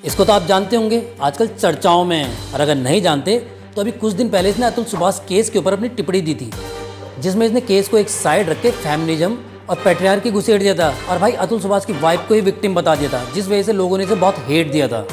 इसको तो आप जानते होंगे, आजकल चर्चाओं में है। और अगर नहीं जानते तो अभी कुछ दिन पहले इसने अतुल सुभाष केस के ऊपर अपनी टिप्पणी दी थी, जिसमें इसने केस को एक साइड रख के फेमिनिज्म और पैट्रियार्की घुसेड़ दिया था और भाई अतुल सुभाष की वाइफ को ही विक्टिम बता दिया था, जिस वजह से लोगों ने इसे बहुत हेट दिया था।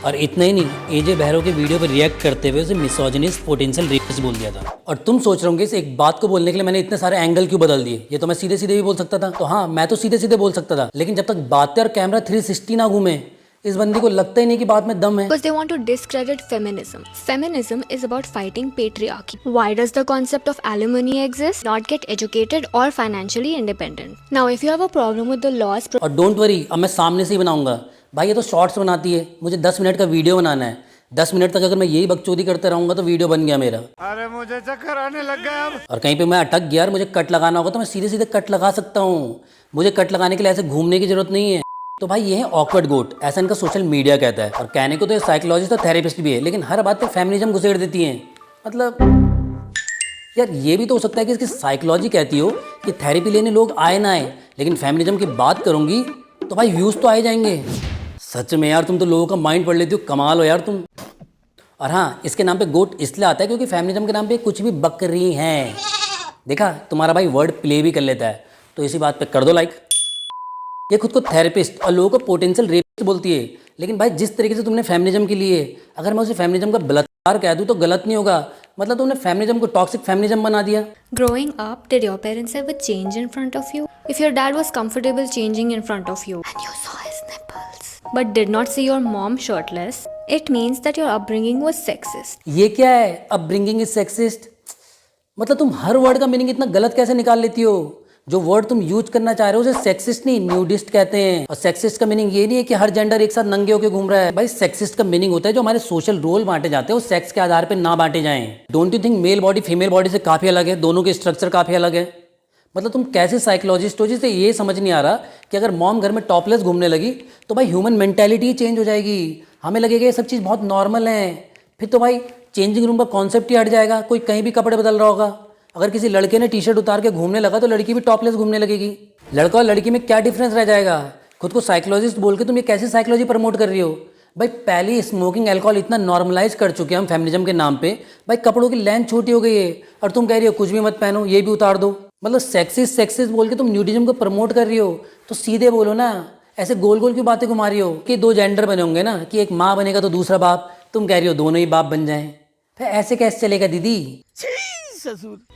और इतना ही नहीं, एजे बहरो के वीडियो पर रिएक्ट करते हुए उसे मिसोजिनिस्ट पोटेंशियल रेपिस्ट बोल दिया था। और तुम सोच रहे होंगे इस एक बात को बोलने के लिए मैंने इतने सारे एंगल क्यों बदल दिए, ये तो मैं सीधे सीधे भी बोल सकता था। तो हाँ, मैं तो सीधे सीधे बोल सकता था, लेकिन जब तक बातें और कैमरा 360 ना घूमे, इस बंदी को लगता ही नहीं कि बात में दम है। Because they want to discredit feminism. Feminism is about fighting patriarchy. Why does the concept of alimony exist? Not get educated or financially independent. Now, if you have a problem with the laws, और don't worry, अब मैं सामने से ही बनाऊंगा। भाई ये तो shorts बनाती है, मुझे 10 मिनट का वीडियो बनाना है। 10 मिनट तक अगर मैं यही बकचोदी करते रहूंगा तो वीडियो बन गया मेरा। अरे मुझे चक्कर आने लग गया अब। और कहीं पे मैं अटक गया और मुझे कट लगाना होगा तो मैं सीधे सीधे कट लगा सकता हूँ। मुझे कट लगाने के लिए ऐसे घूमने की जरूरत नहीं है। तो भाई ये है ऑकवर्ड गोट, ऐसा इनका सोशल मीडिया कहता है। और कहने को तो ये साइकोलॉजिस्ट और थेरेपिस्ट भी है, लेकिन हर बात पे फेमिनिज्म घुसेड़ देती हैं। मतलब यार ये भी तो हो सकता है कि इसकी साइकोलॉजी कहती हो कि थेरेपी लेने लोग आए ना आए, लेकिन फेमिनिज्म की बात करूंगी तो भाई व्यूज़ तो आए जाएंगे। सच में यार तुम तो लोगों का माइंड पढ़ लेती हो, कमाल हो यार तुम। और हाँ, इसके नाम पे गोट इसलिए आता है क्योंकि फेमिनिज्म के नाम पे कुछ भी बकरी हैं। देखा, तुम्हारा भाई वर्ड प्ले भी कर लेता है, तो इसी बात पे कर दो लाइक। ये खुद को थेरेपिस्ट और लोगों को पोटेंशियल रेपिस्ट बोलती है, लेकिन भाई जिस तरीके से तुमने फेमिनिज्म के लिए, अगर मैं उसे फेमिनिज्म का बलात्कार कह दूँ तो गलत नहीं होगा। मतलब तुमने फेमिनिज्म को टॉक्सिक फेमिनिज्म बना दिया। growing up, did your parents ever change in front of you? If your dad was comfortable changing in front of you and you saw his nipples, but did not see your mom shirtless, it means that your upbringing was sexist. ये क्या है, upbringing is sexist? मतलब तुम हर word का meaning इतना गलत कैसे निकाल लेती हो? जो वर्ड तुम यूज करना चाह रहे हो उसे सेक्सिस्ट नहीं, न्यूडिस्ट कहते हैं। और सेक्सिस्ट का मीनिंग ये नहीं है कि हर जेंडर एक साथ नंगे होकर घूम रहा है। भाई सेक्सिस्ट का मीनिंग होता है जो हमारे सोशल रोल बांटे जाते हैं वो सेक्स के आधार पर ना बांटे जाएं। Don't you think male body female body से काफी अलग है, दोनों के स्ट्रक्चर काफी अलग है। मतलब तुम कैसे साइकोलॉजिस्ट हो जिसे ये समझ नहीं आ रहा कि अगर मॉम घर में टॉपलेस घूमने लगी तो भाई ह्यूमन मेंटेलिटी चेंज हो जाएगी, हमें लगेगा ये सब चीज़ बहुत नॉर्मल है। फिर तो भाई चेंजिंग रूम का कॉन्सेप्ट ही हट जाएगा, कोई कहीं भी कपड़े बदल रहा होगा। अगर किसी लड़के ने टी शर्ट उतार के घूमने लगा तो लड़की भी टॉपलेस घूमने लगेगी। लड़का और लड़की में क्या डिफरेंस रह जाएगा? खुद को साइकोलॉजिस्ट बोल के तुम ये कैसे साइकोलॉजी प्रमोट कर रही हो? भाई पहले स्मोकिंग अल्कोहल इतना नॉर्मलाइज कर चुके हैं हम फेमिनिज्म के नाम पे। भाई कपड़ों की लेंथ छोटी हो गई है और तुम कह रही हो कुछ भी मत पहनो, ये भी उतार दो। मतलब सेक्सिस्ट सेक्सिस्ट बोल के तुम न्यूडिज्म को प्रमोट कर रही हो, तो सीधे बोलो ना, ऐसे गोल गोल क्यों बातें घुमा रही हो? कि 2 जेंडर बने होंगे ना, कि एक माँ बनेगा तो दूसरा बाप, तुम कह रही हो दोनों ही बाप बन जाएं। फिर ऐसे कैसे चलेगा दीदी?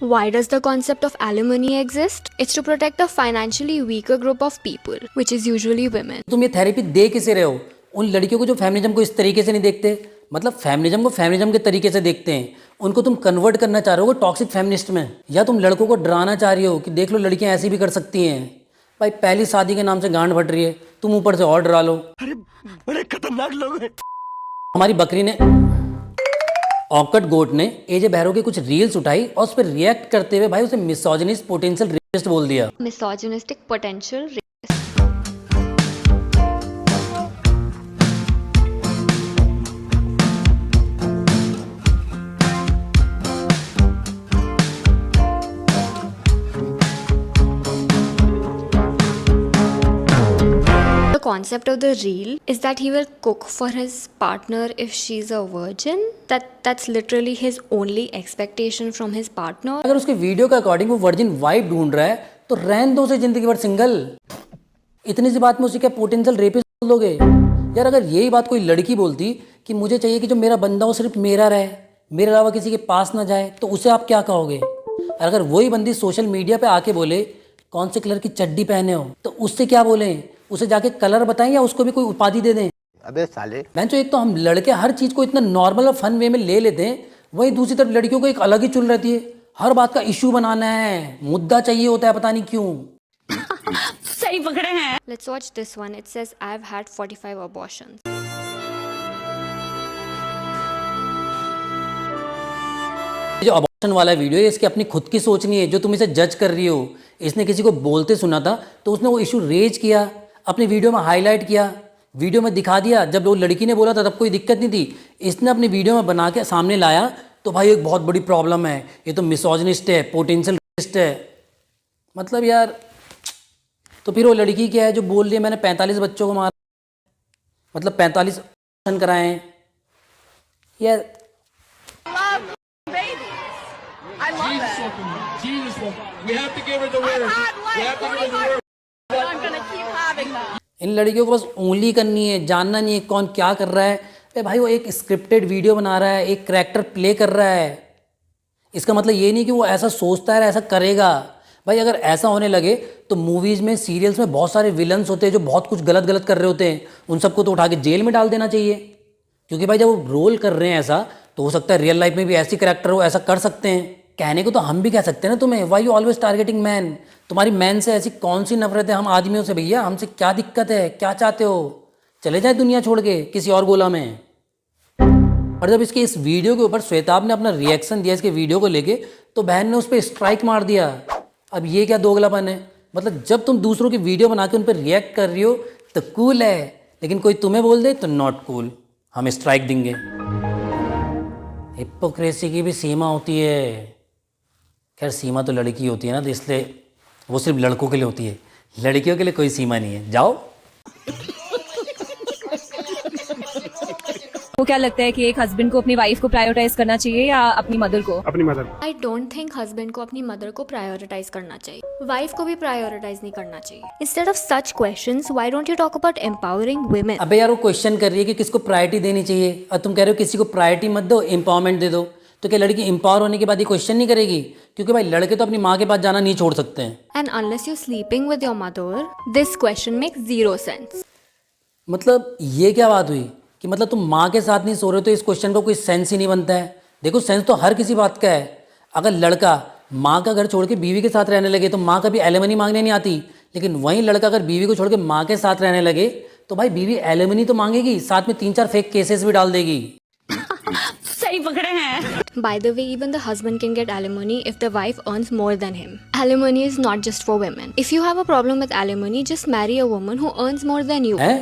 Why does the concept of alimony exist? It's to protect a financially weaker group of people, which is usually women. तुम ये थेरेपी दे किसे रहे हो? उन लड़कियों को जो फेमिनिज्म को इस तरीके से नहीं देखते, मतलब फेमिनिज्म को फेमिनिज्म के तरीके से देखते हैं, उनको तुम कन्वर्ट करना चाह रहे हो टॉक्सिक फेमिनिस्ट में, या तुम लड़कों को डराना चाह रही हो कि देख लो लड़कियां ऐसी भी कर सकती हैं। भाई पहली शादी के नाम से गांड फट रही है, तुम ऊपर से और डरा लो। अरे बड़े खतरनाक लोग हैं। हमारी बकरी ने, ऑकवर्ड गोट ने एजे बहरो की कुछ रील्स उठाई और उस पर रिएक्ट करते हुए भाई उसे मिसोजिनिस्ट पोटेंशियल रेपिस्ट बोल दिया। Misogynistic potential. The concept of the reel is that he will cook for his partner if she's a virgin. That's literally his only expectation from his partner. अगर उसके video के according वो virgin wife ढूंढ रहा है तो रहन दो उसे जिंदगी भर सिंगल। इतनी सी बात में उसे क्या पोटेंशियल रेपिस्ट बोल दोगे? यार अगर यही बात कोई लड़की बोलती कि मुझे चाहिए कि जो मेरा बंदा हो सिर्फ मेरा रहे, मेरे अलावा किसी के पास ना जाए, तो उसे आप क्या कहोगे? और अगर वही बंदी सोशल मीडिया पे आके बोले कौन से कलर की चड्डी पहने हो, तो उससे क्या बोलें? उसे जाके कलर बताएं या उसको भी कोई उपाधि दे दें? अबे साले, बेंचो, एक तो हम लड़के हर चीज़ को इतना नॉर्मल और फन वे में ले लेते हैं, वहीं दूसरी तरफ लड़कियों को एक अलग ही चुल रहती है। हर बात का इशू बनाना है, मुद्दा चाहिए होता है, पता नहीं क्यों। सही पकड़े हैं। Let's watch this one. It says, I've had 45 abortions. जो अबॉर्शन वाला वीडियो है इसकी अपनी खुद की सोच नहीं है जो तुम इसे जज कर रही हो। इसने किसी को बोलते सुना था तो उसने वो इशू रेज किया, अपनी वीडियो में हाईलाइट किया, वीडियो में दिखा दिया। जब वो लड़की ने बोला था तब कोई दिक्कत नहीं थी, इसने अपनी वीडियो में बना के सामने लाया तो भाई एक बहुत बड़ी प्रॉब्लम है, ये तो मिसोजिनिस्ट है, पोटेंशियल रेपिस्ट है। मतलब यार, तो फिर वो लड़की क्या है जो बोल रही है मैंने 45 बच्चों को मारा, मतलब 45 कराएं या इन लड़कियों को बस उंगली करनी है, जानना नहीं है कौन क्या कर रहा है। अरे भाई वो एक स्क्रिप्टेड वीडियो बना रहा है, एक कैरेक्टर प्ले कर रहा है, इसका मतलब ये नहीं कि वो ऐसा सोचता है ऐसा करेगा। भाई अगर ऐसा होने लगे तो मूवीज़ में सीरियल्स में बहुत सारे विलन्स होते हैं जो बहुत कुछ गलत गलत कर रहे होते हैं, उन सबको तो उठा के जेल में डाल देना चाहिए। क्योंकि भाई जब वो रोल कर रहे हैं ऐसा, तो हो सकता है रियल लाइफ में भी ऐसी कैरेक्टर हो ऐसा कर सकते हैं। कहने को तो हम भी कह सकते हैं ना तुम्हें, why you always targeting man, तुम्हारी मैन से ऐसी कौन सी नफरत है हम आदमियों से भैया, हमसे क्या दिक्कत है, क्या चाहते हो, चले जाए दुनिया छोड़ के किसी और गोला में। और जब इसके इस वीडियो के ऊपर श्वेताब ने अपना रिएक्शन दिया इसके वीडियो को लेके, तो बहन ने उस पर स्ट्राइक मार दिया। अब ये क्या दोगलापन है, मतलब जब तुम दूसरों की वीडियो बना के उन पर रिएक्ट कर रही हो तो कूल है, लेकिन कोई तुम्हें बोल दे तो नॉट कूल, हम स्ट्राइक देंगे। हिपोक्रेसी की भी सीमा होती है। खैर सीमा तो लड़की होती है ना, तो इसलिए वो सिर्फ लड़कों के लिए होती है, लड़कियों के लिए कोई सीमा नहीं है। जाओ। वो क्या लगता है कि एक हस्बैंड को अपनी वाइफ को प्रायोरिटाइज करना चाहिए या अपनी मदर को? अपनी mother. I don't think husband को अपनी मदर को प्रायोरिटाइज करना चाहिए, वाइफ को भी प्रायोरिटाइज नहीं करना चाहिए। Instead of such questions why don't you talk about empowering women? अबे यार वो क्वेश्चन कर रही है कि किसको प्रायोरिटी देनी चाहिए, और तुम कह रहे हो किसी को प्रायोरिटी मत दो, एम्पावरमेंट दे दो। तो क्या लड़की एम्पावर होने के बाद ये क्वेश्चन नहीं करेगी? क्योंकि भाई लड़के तो अपनी माँ के पास जाना नहीं छोड़ सकते हैं। And unless you sleeping with your mother, this question makes zero sense. मतलब ये क्या बात हुई कि मतलब तुम माँ के साथ नहीं सो रहे हो तो इस क्वेश्चन का कोई सेंस ही नहीं बनता है। देखो सेंस तो हर किसी बात का है। अगर लड़का माँ का घर छोड़ के बीवी के साथ रहने लगे तो माँ कभी एलिमनी मांगने नहीं आती, लेकिन वहीं लड़का अगर बीवी को छोड़ के माँ के साथ रहने लगे तो भाई बीवी एलिमनी तो मांगेगी, साथ में 3-4 फेक केसेस भी डाल देगी। सही पकड़े हैं। By the way, even the husband can get alimony if the wife earns more than him. Alimony is not just for women. If you have a problem with alimony, just marry a woman who earns more than you. है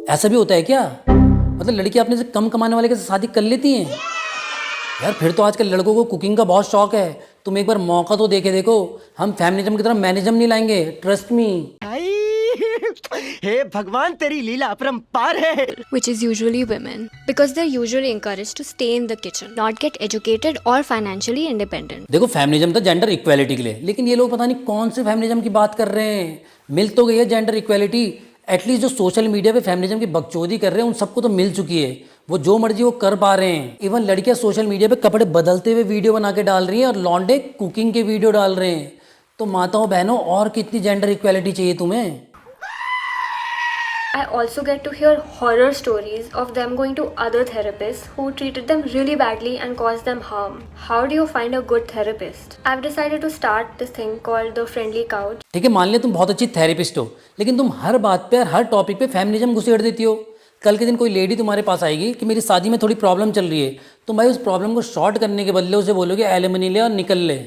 ऐसा भी होता है क्या? मतलब लड़की अपने से कम कमाने वाले के साथ शादी कर लेती हैं? यार फिर तो आजकल लड़कों को कुकिंग का बहुत शौक है। तुम एक बार मौका तो देके देखो, हम फेमिनिज्म की तरह मैनिज्म नहीं लाएंगे, ट्रस्ट मी। हे भगवान तेरी लीला अपरंपार है। Which is usually women, because they're usually encouraged to stay in the kitchen, not get educated or financially independent. देखो फेमिनिज्म तो जेंडर इक्वालिटी के लिए, लेकिन ये लोग पता नहीं कौन से फेमिनिज्म की बात कर रहे हैं। मिल तो गई है जेंडर इक्वालिटी, एटलीस्ट जो सोशल मीडिया पे फेमिनिज्म की बकचोदी कर रहे हैं उन सबको तो मिल चुकी है, वो जो मर्जी वो कर पा रहे हैं। इवन लड़कियां सोशल मीडिया पे कपड़े बदलते हुए वीडियो बना के डाल रही हैं और लौंडे कुकिंग के वीडियो डाल रहे हैं। तो माताओं बहनों और कितनी जेंडर इक्वालिटी चाहिए तुम्हें? I also get to hear horror stories of them going to other therapists who treated them really badly and caused them harm. How do you find a good therapist? I've decided to start this thing called the Friendly Couch. ठीक है, मान लिया तुम बहुत अच्छी therapist हो, लेकिन तुम हर बात पे हर टॉपिक पे फेमिनिज्म घुसेड़ देती हो। कल के दिन कोई लेडी तुम्हारे पास आएगी कि मेरी शादी में थोड़ी प्रॉब्लम चल रही है, तुम भाई उस प्रॉब्लम को शॉर्ट करने के बदले उसे बोलोगे एलिमनी ले और निकल ले।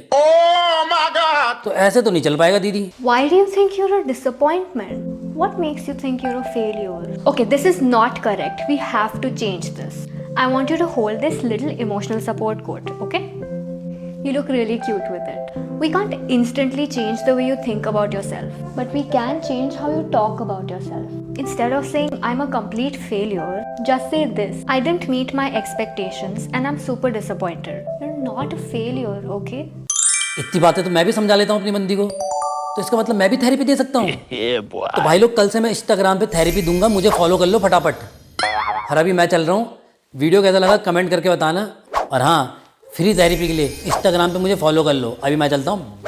तो ऐसे तो नहीं चल पाएगा दीदी। Why do you think you're a disappointment? What makes you think you're a failure? Okay, this is not correct. We have to change this. I want you to hold this little emotional support quote, okay? You look really cute with it. We can't instantly change the way you think about yourself, but we can change how you talk about yourself. Instead of saying, I'm a complete failure, just say this: I didn't meet my expectations and I'm super disappointed. You're not a failure, okay? इतनी बातें तो मैं भी समझा लेता हूँ अपनी बंदी को, तो इसका मतलब मैं भी थेरेपी दे सकता हूँ। तो भाई लोग कल से मैं इंस्टाग्राम पे थेरेपी दूंगा, मुझे फॉलो कर लो फटाफट। और अभी मैं चल रहा हूँ, वीडियो कैसा लगा कमेंट करके बताना। और हाँ, फ्री थेरेपी के लिए इंस्टाग्राम पे मुझे फॉलो कर लो। अभी मैं चलता हूँ।